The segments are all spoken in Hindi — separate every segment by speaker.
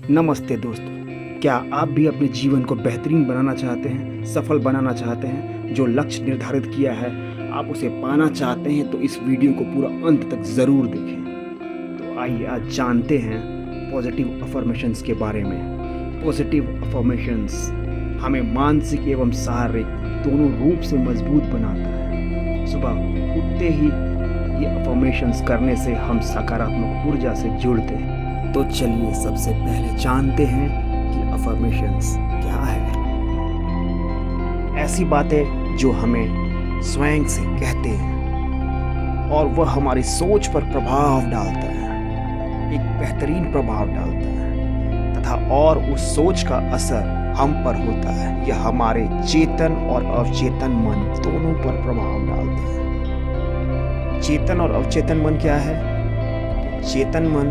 Speaker 1: नमस्ते दोस्तों, क्या आप भी अपने जीवन को बेहतरीन बनाना चाहते हैं, सफल बनाना चाहते हैं? जो लक्ष्य निर्धारित किया है आप उसे पाना चाहते हैं तो इस वीडियो को पूरा अंत तक ज़रूर देखें। तो आइए आज जानते हैं पॉजिटिव अफर्मेशंस के बारे में। पॉजिटिव अफर्मेशंस हमें मानसिक एवं शारीरिक दोनों रूप से मजबूत बनाता है। सुबह उठते ही ये अफर्मेशंस करने से हम सकारात्मक ऊर्जा से जुड़ते हैं। तो चलिए सबसे पहले जानते हैं कि अफर्मेशंस क्या है। ऐसी बातें जो हमें स्वयं से कहते हैं और वह हमारी सोच पर प्रभाव डालता है, एक बेहतरीन प्रभाव डालता है तथा और उस सोच का असर हम पर होता है। यह हमारे चेतन और अवचेतन मन दोनों पर प्रभाव डालता है। चेतन और अवचेतन मन क्या है? तो चेतन मन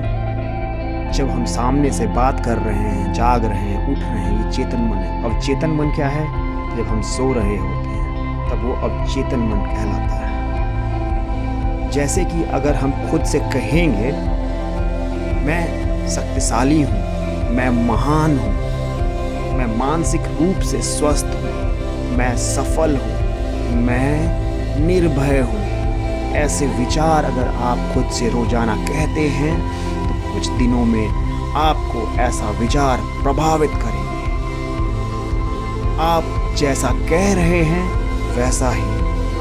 Speaker 1: जब हम सामने से बात कर रहे हैं, जाग रहे हैं, उठ रहे हैं, ये चेतन मन है। अवचेतन मन क्या है? जब हम सो रहे होते हैं तब वो अवचेतन मन कहलाता है। जैसे कि अगर हम खुद से कहेंगे मैं शक्तिशाली हूँ, मैं महान हूँ, मैं मानसिक रूप से स्वस्थ हूँ, मैं सफल हूँ, मैं निर्भय हूँ, ऐसे विचार अगर आप खुद से रोजाना कहते हैं कुछ दिनों में आपको ऐसा विचार प्रभावित करेंगे। आप जैसा कह रहे हैं वैसा ही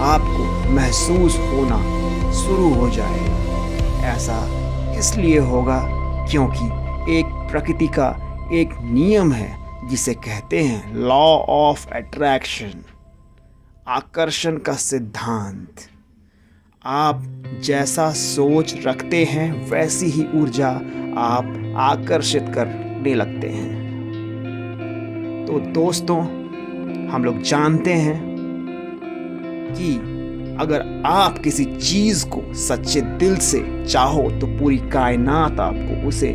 Speaker 1: आपको महसूस होना शुरू हो जाएगा। ऐसा इसलिए होगा क्योंकि एक प्रकृति का एक नियम है जिसे कहते हैं लॉ ऑफ अट्रैक्शन, आकर्षण का सिद्धांत। आप जैसा सोच रखते हैं वैसी ही ऊर्जा आप आकर्षित करने लगते हैं। तो दोस्तों, हम लोग जानते हैं कि अगर आप किसी चीज को सच्चे दिल से चाहो तो पूरी कायनात आपको उसे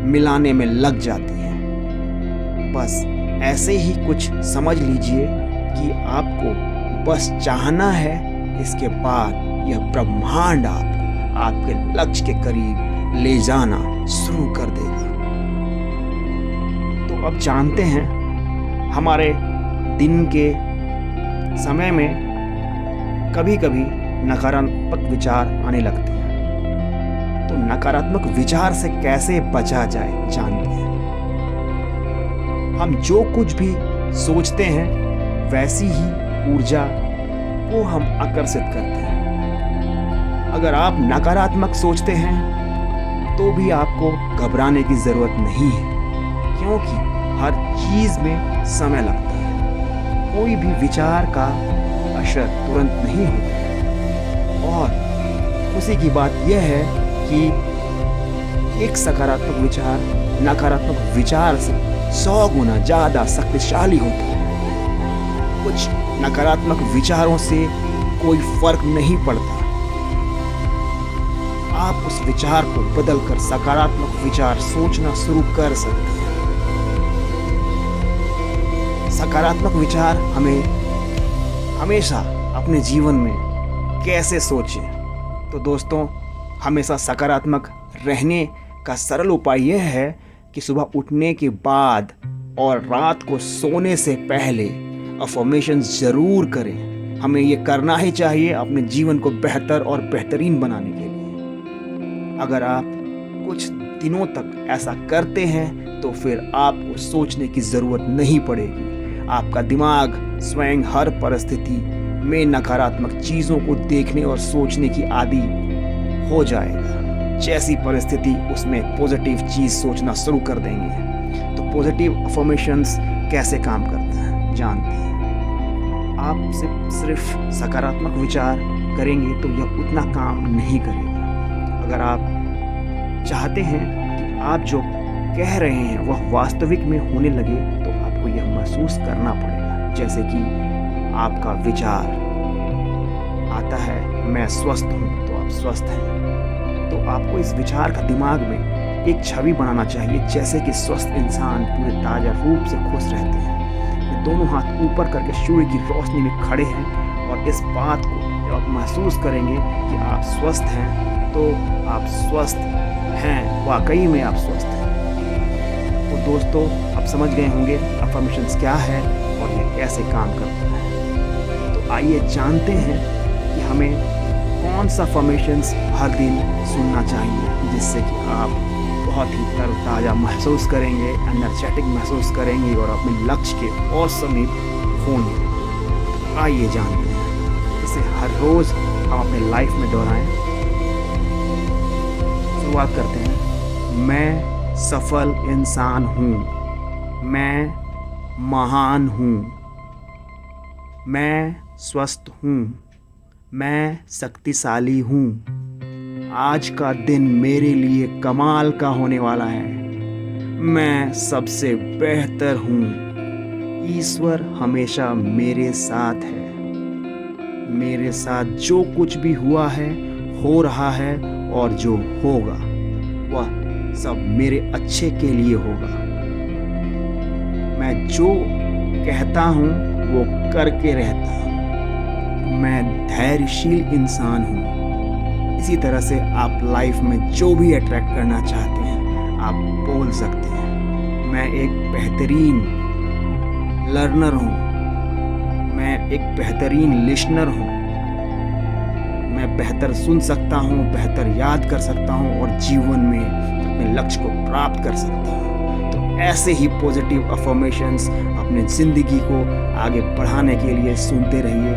Speaker 1: मिलाने में लग जाती है। बस ऐसे ही कुछ समझ लीजिए कि आपको बस चाहना है, इसके बाद यह ब्रह्मांड आपको आपके लक्ष्य के करीब ले जाना शुरू कर देगा। तो अब जानते हैं हमारे दिन के समय में कभी कभी नकारात्मक विचार आने लगते हैं। तो नकारात्मक विचार से कैसे बचा जाए जानते हैं। हम जो कुछ भी सोचते हैं वैसी ही ऊर्जा को हम आकर्षित करते हैं। अगर आप नकारात्मक सोचते हैं तो भी आपको घबराने की ज़रूरत नहीं है, क्योंकि हर चीज़ में समय लगता है। कोई भी विचार का असर तुरंत नहीं होता है। और खुशी की बात यह है कि एक सकारात्मक विचार नकारात्मक विचार से 100 गुना ज़्यादा शक्तिशाली होता है। कुछ नकारात्मक विचारों से कोई फर्क नहीं पड़ता। आप उस विचार को बदलकर सकारात्मक विचार सोचना शुरू कर सकते हैं। सकारात्मक विचार हमें हमेशा अपने जीवन में कैसे सोचें? तो दोस्तों, हमेशा सकारात्मक रहने का सरल उपाय यह है कि सुबह उठने के बाद और रात को सोने से पहले अफर्मेशंस जरूर करें। हमें ये करना ही चाहिए अपने जीवन को बेहतर और बेहतरीन बनाने के लिए। अगर आप कुछ दिनों तक ऐसा करते हैं तो फिर आपको सोचने की ज़रूरत नहीं पड़ेगी। आपका दिमाग स्वयं हर परिस्थिति में नकारात्मक चीज़ों को देखने और सोचने की आदी हो जाएगा। जैसी परिस्थिति उसमें पॉजिटिव चीज़ सोचना शुरू कर देंगे। तो पॉजिटिव अफर्मेशंस कैसे काम करता है जानते हैं। आप सिर्फ सकारात्मक विचार करेंगे तो यह उतना काम नहीं करेगा। अगर आप चाहते हैं कि आप जो कह रहे हैं वह वास्तविक में होने लगे तो आपको यह महसूस करना पड़ेगा। जैसे कि आपका विचार आता है मैं स्वस्थ हूँ, तो आप स्वस्थ हैं। तो आपको इस विचार का दिमाग में एक छवि बनाना चाहिए जैसे कि स्वस्थ इंसान पूरे ताज़ा रूप से खुश रहते हैं। ये दोनों हाथ ऊपर करके सूर्य की रोशनी में खड़े हैं और इस बात को जब आप महसूस करेंगे कि आप स्वस्थ हैं तो आप स्वस्थ हैं, वाकई में आप स्वस्थ हैं। तो दोस्तों अब समझ गए होंगे अफर्मेशंस क्या है और ये कैसे काम करता है। तो आइए जानते हैं कि हमें कौन सा अफर्मेशंस हर दिन सुनना चाहिए जिससे कि आप बहुत ही तरोताज़ा महसूस करेंगे, एनर्जेटिक महसूस करेंगे और अपने लक्ष्य के और समीप होंगे। आइए जानते हैं इसे हर रोज़ हम अपने लाइफ में दोहराएं। शुरुआत करते हैं। मैं सफल इंसान हूँ, मैं महान हूँ, मैं स्वस्थ हूँ, मैं शक्तिशाली हूँ, आज का दिन मेरे लिए कमाल का होने वाला है, मैं सबसे बेहतर हूँ, ईश्वर हमेशा मेरे साथ है, मेरे साथ जो कुछ भी हुआ है, हो रहा है और जो होगा वह सब मेरे अच्छे के लिए होगा। मैं जो कहता हूँ वो करके रहता हूँ, मैं धैर्यशील इंसान हूँ। इसी तरह से आप लाइफ में जो भी अट्रैक्ट करना चाहते हैं आप बोल सकते हैं। मैं एक बेहतरीन लर्नर हूँ, मैं एक बेहतरीन लिसनर हूँ, मैं बेहतर सुन सकता हूँ, बेहतर याद कर सकता हूँ और जीवन में अपने लक्ष्य को प्राप्त कर सकता हूँ। तो ऐसे ही पॉजिटिव अफर्मेशंस अपने ज़िंदगी को आगे बढ़ाने के लिए सुनते रहिए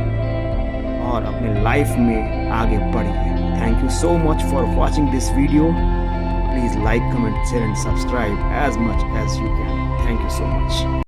Speaker 1: और अपने लाइफ में आगे बढ़िए। Thank you so much for watching this video. Please like, comment, share and subscribe as much as you can. Thank you so much.